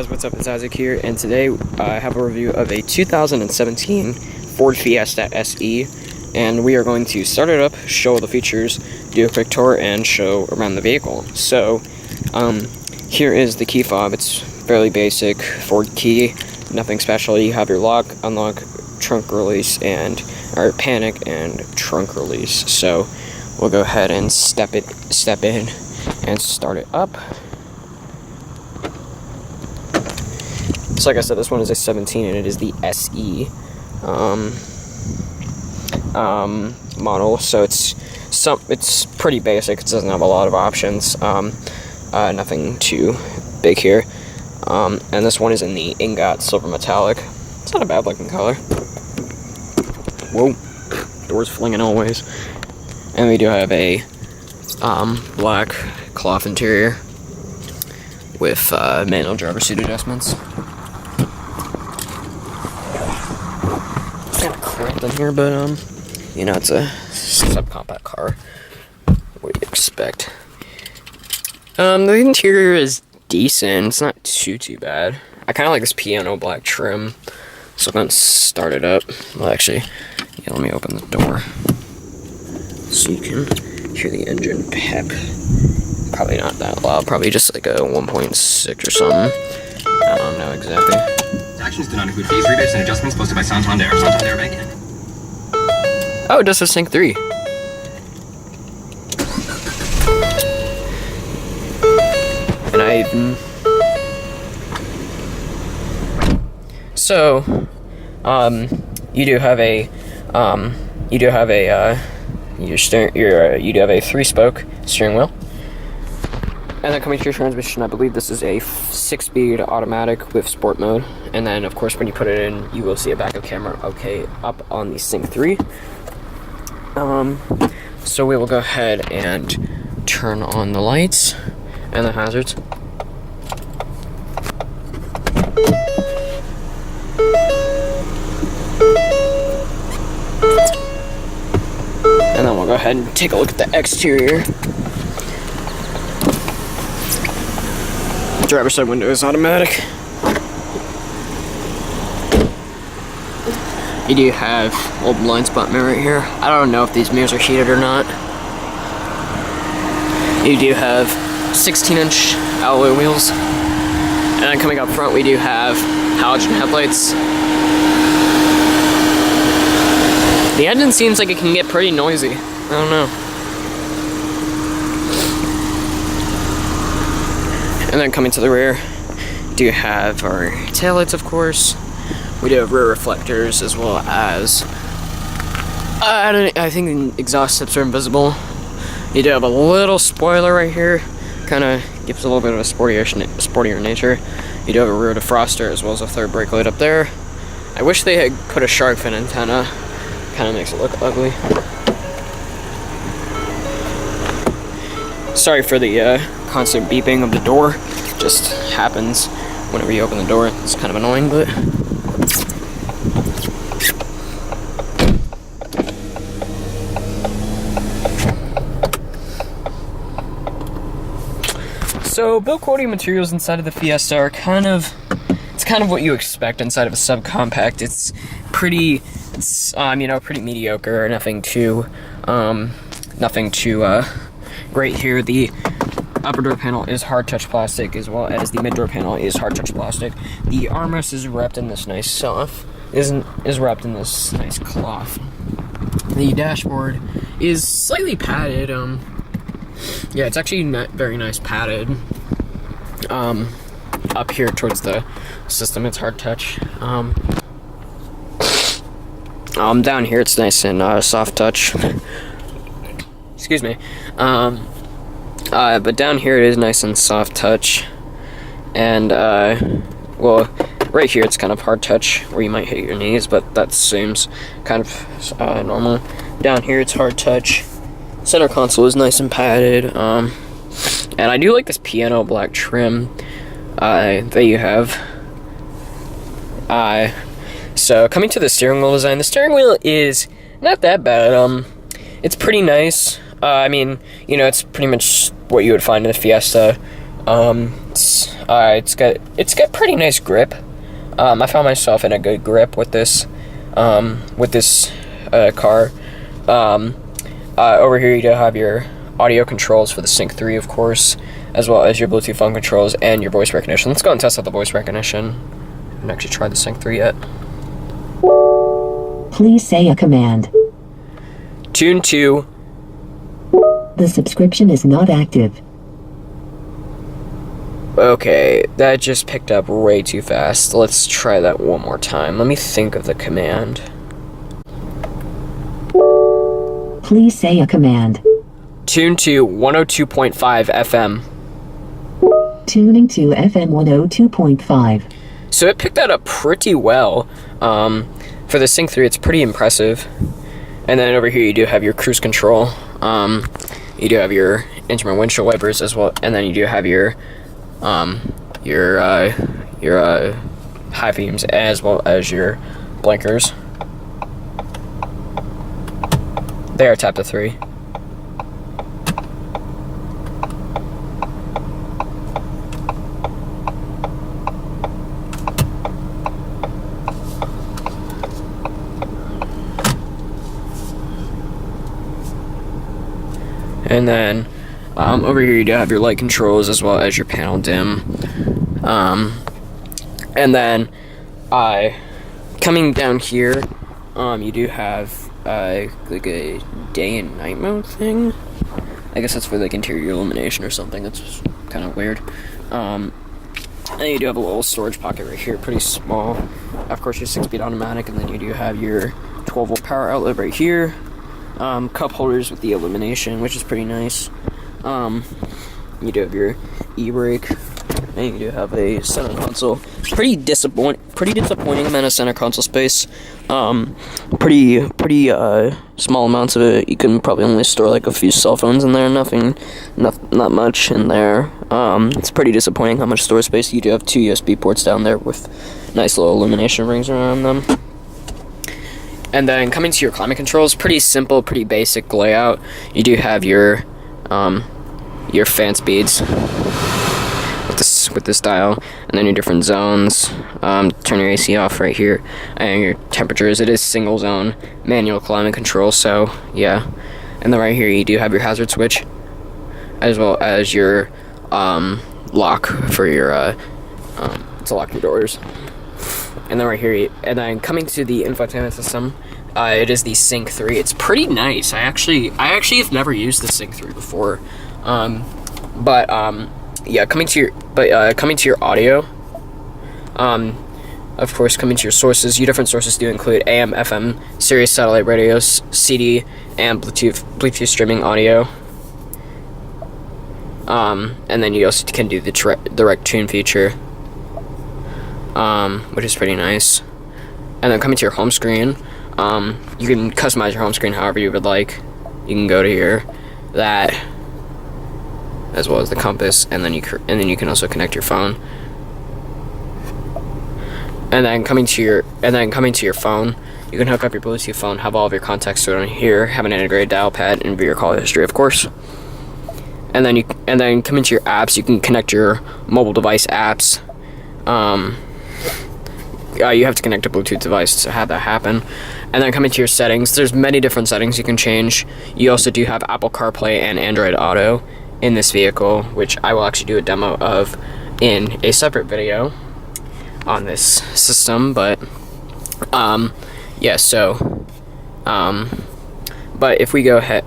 guys, what's up? It's Isaac here, and today I have a review of a 2017 Ford Fiesta SE, and we are going to start it up, show all the features, do a quick tour, and show around the vehicle. So, here is the key fob. It's fairly basic Ford key, nothing special. You have your lock, unlock, trunk release, or panic and trunk release. So, we'll go ahead and step in and start it up. So like I said, this one is a 17 and it is the SE model, so it's pretty basic. It doesn't have a lot of options, nothing too big here, and this one is in the ingot silver metallic. It's not a bad looking color. Whoa, doors flinging always. And we do have a black cloth interior with manual driver seat adjustments. Kind of cramped in here, but you know, it's a subcompact car. What do you expect? The interior is decent. It's not too bad. I kind of like this piano black trim, so I'm gonna start it up. Well, actually, yeah, let me open the door so you can hear the engine pep. Probably not that loud. Probably just like a 1.6 or something. I don't know exactly. Actions do not include fees, rebates, and adjustments posted by Santander. Santander Bank. Oh, it does have Sync 3. And so, you do have a, you do have a 3-spoke steering wheel. And then coming to your transmission, I believe this is a 6-speed automatic with sport mode. And then, of course, when you put it in, you will see a backup camera, up on the Sync 3. So we will go ahead and turn on the lights and the hazards. And then we'll go ahead and take a look at the exterior. Driver's side window is automatic. You do have old blind spot mirror right here. I don't know if these mirrors are heated or not. You do have 16-inch alloy wheels. And then coming up front, we do have halogen headlights. The engine seems like it can get pretty noisy. I don't know. And then coming to the rear, do have our taillights, of course. We do have rear reflectors as well as I think the exhaust tips are invisible. You do have a little spoiler right here, kind of gives a little bit of a sportier nature. You do have a rear defroster as well as a third brake light up there. I wish they had put a shark fin antenna. Kind of makes it look ugly. Sorry for the constant beeping of the door. It just happens whenever you open the door. It's kind of annoying, but so build quality materials inside of the Fiesta are kind of what you expect inside of a subcompact. It's pretty, you know, pretty mediocre. Nothing too great here. The upper door panel is hard touch plastic, as well as the mid door panel is hard touch plastic. The armrest is wrapped in this nice wrapped in this nice cloth. The dashboard is slightly padded. Yeah, it's actually not very nice padded. Up here towards the system, it's hard touch. Down here, it's nice and soft touch. Excuse me. But down here it is nice and soft touch, and well, right here it's kind of hard touch where you might hit your knees, but that seems kind of normal. Down here it's hard touch. Center console is nice and padded, and I do like this piano black trim that you have. So coming to the steering wheel design, the steering wheel is not that bad. It's pretty nice. I mean, you know, it's pretty much what you would find in the Fiesta. it's got pretty nice grip. I found myself in a good grip with this car. Over here you do have your audio controls for the Sync 3, of course, as well as your Bluetooth phone controls and your voice recognition. Let's go and test out the voice recognition. I haven't actually tried the Sync 3 yet. Please say a command. Tune to. The subscription is not active. Okay, that just picked up way too fast. Let's try that one more time. Let me think of the command. Please say a command. Tune to 102.5 FM. Tuning to FM 102.5. So it picked that up pretty well. For the Sync 3, it's pretty impressive. And then over here you do have your cruise control. You do have your instrument windshield wipers as well, and then you do have your high beams as well as your blinkers. They are tap to 3. And then over here you do have your light controls as well as your panel dim. And then coming down here, you do have like a day and night mode thing. I guess that's for like interior illumination or something. That's kind of weird. And you do have a little storage pocket right here, pretty small. Of course, your 6-speed automatic, and then you do have your 12-volt power outlet right here. Cup holders with the Illumination, which is pretty nice. You do have your e-brake, and you do have a center console. Pretty disappointing amount of center console space. Pretty small amounts of it. You can probably only store like a few cell phones in there. Not much in there. It's pretty disappointing how much storage space. You do have 2 USB ports down there with nice little illumination rings around them. And then coming to your climate controls, pretty simple, pretty basic layout. You do have your fan speeds with this dial, and then your different zones. Turn your AC off right here, and your temperatures. It is single zone manual climate control, so yeah. And then right here you do have your hazard switch, as well as your lock for your to lock your doors. And then right here, and then coming to the infotainment system, it is the Sync 3. It's pretty nice. I actually have never used the Sync 3 before. Yeah, coming to your audio. Of course, coming to your sources. Your different sources do include AM, FM, Sirius satellite radios, CD, and Bluetooth streaming audio. And then you also can do the direct tune feature, which is pretty nice. And then coming to your home screen, you can customize your home screen however you would like. You can go to here, that, as well as the compass, and then you can also connect your phone. And then coming to your phone, you can hook up your Bluetooth phone, have all of your contacts stored on here, have an integrated dial pad, and view your call history, of course. And then coming to your apps, you can connect your mobile device apps. You have to connect a Bluetooth device to have that happen. And then coming to your settings, there's many different settings you can change. You also do have Apple CarPlay and Android Auto in this vehicle, which I will actually do a demo of in a separate video on this system. But yeah, so but if we go ahead,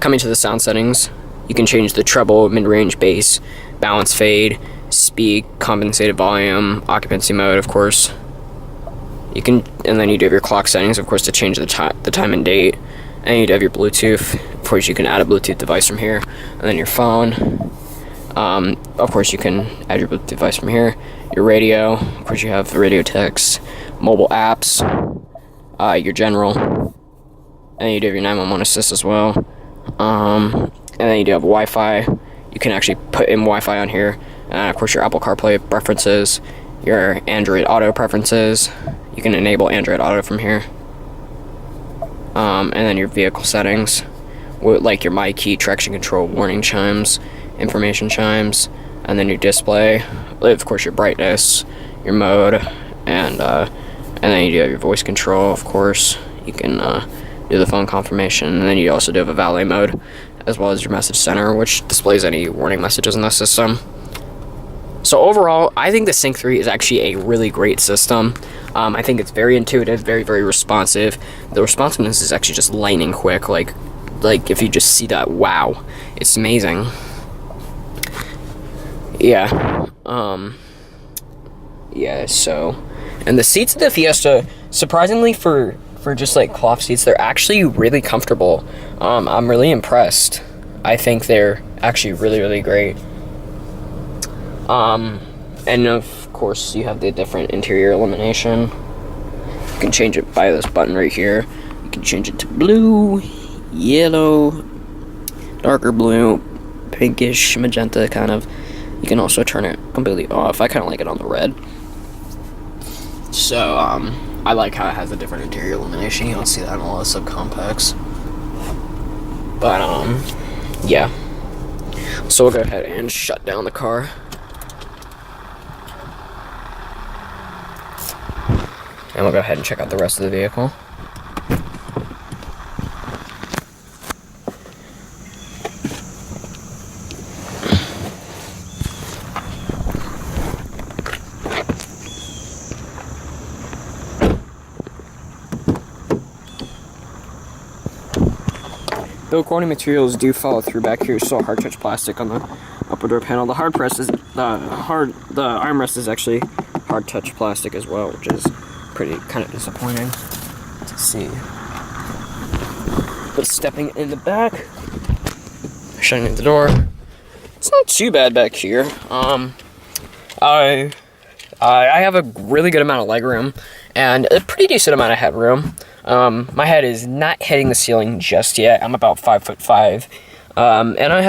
coming to the sound settings, you can change the treble, mid-range, bass, balance, fade, speed, compensated volume, occupancy mode, of course. You can, and then you do have your clock settings, of course, to change the time and date. And you do have your Bluetooth. Of course, you can add a Bluetooth device from here. And then your phone. Of course, you can add your Bluetooth device from here. Your radio. Of course, you have radio text, mobile apps, your general, and you do have your 911 assist as well. And then you do have Wi-Fi. You can actually put in Wi-Fi on here. And of course, your Apple CarPlay preferences, your Android Auto preferences. You can enable Android Auto from here. And then your vehicle settings, like your My Key, traction control, warning chimes, information chimes, and then your display, of course your brightness, your mode, and then you do have your voice control, of course. You can do the phone confirmation, and then you also do have a valet mode, as well as your message center, which displays any warning messages in the system. So overall, I think the Sync 3 is actually a really great system. I think it's very intuitive, very, very responsive. The responsiveness is actually just lightning quick. Like if you just see that, wow, it's amazing. Yeah. Yeah. So, and the seats of the Fiesta, surprisingly for just like cloth seats, they're actually really comfortable. I'm really impressed. I think they're actually really, really great. And of course you have the different interior illumination. You can change it by this button right here. You can change it to blue, yellow, darker blue, pinkish, magenta kind of. You can also turn it completely off. I kind of like it on the red. So, I like how it has a different interior illumination. You don't see that in a lot of subcompacts. But, yeah. So we'll go ahead and shut down the car. And we'll go ahead and check out the rest of the vehicle. The recording materials do follow through back here. So hard touch plastic on the upper door panel. The armrest is actually hard touch plastic as well, which is pretty kind of disappointing to see. But stepping in the back, shutting the door, it's not too bad back here. I have a really good amount of legroom and a pretty decent amount of headroom. My head is not hitting the ceiling just yet. I'm about 5'5", and I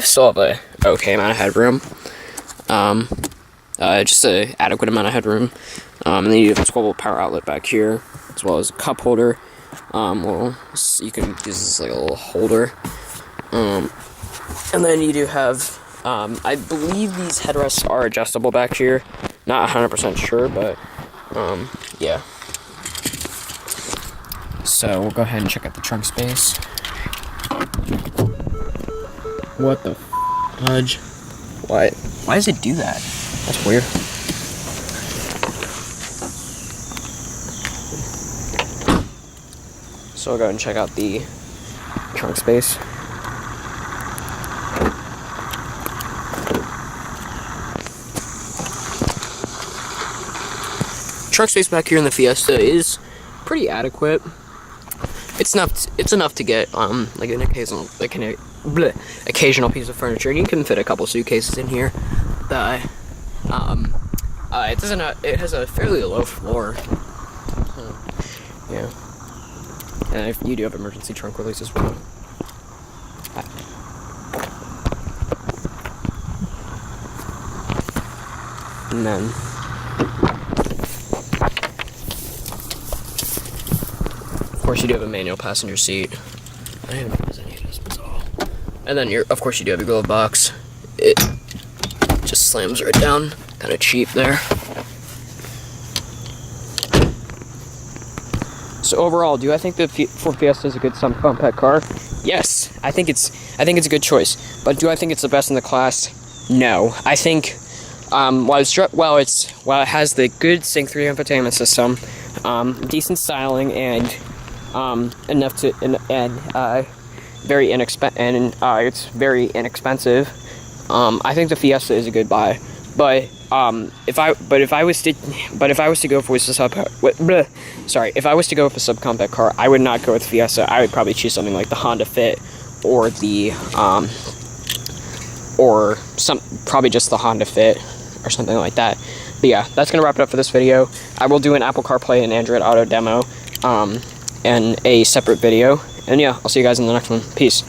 still have a okay amount of headroom. Just an adequate amount of headroom. And then you have a 12-volt power outlet back here, as well as a cup holder. You can use this like a little holder. And then you do have, I believe these headrests are adjustable back here. Not 100% sure, but, yeah. So we'll go ahead and check out the trunk space. What the fudge? What? Why does it do that? That's weird. So we'll go ahead and check out the trunk space. Trunk space back here in the Fiesta is pretty adequate. It's enough to get like an occasional piece of furniture, and you can fit a couple suitcases in here. But it has a fairly low floor. Yeah. And you do have emergency trunk release as well. And then of course you do have a manual passenger seat. I didn't realize I needed this at all. And then of course you do have your glove box. It just slams right down. Kind of cheap there. So overall, do I think the Ford Fiesta is a good subcompact car? Yes, I think it's a good choice. But do I think it's the best in the class? No. I think while it has the good Sync 3 infotainment system, decent styling, and it's very inexpensive. I think the Fiesta is a good buy. But if I was to go with a subcompact car, I would not go with Fiesta. I would probably choose something like the Honda Fit, or probably just the Honda Fit or something like that. But yeah, that's gonna wrap it up for this video. I will do an Apple CarPlay and Android Auto demo, and a separate video. And yeah, I'll see you guys in the next one. Peace.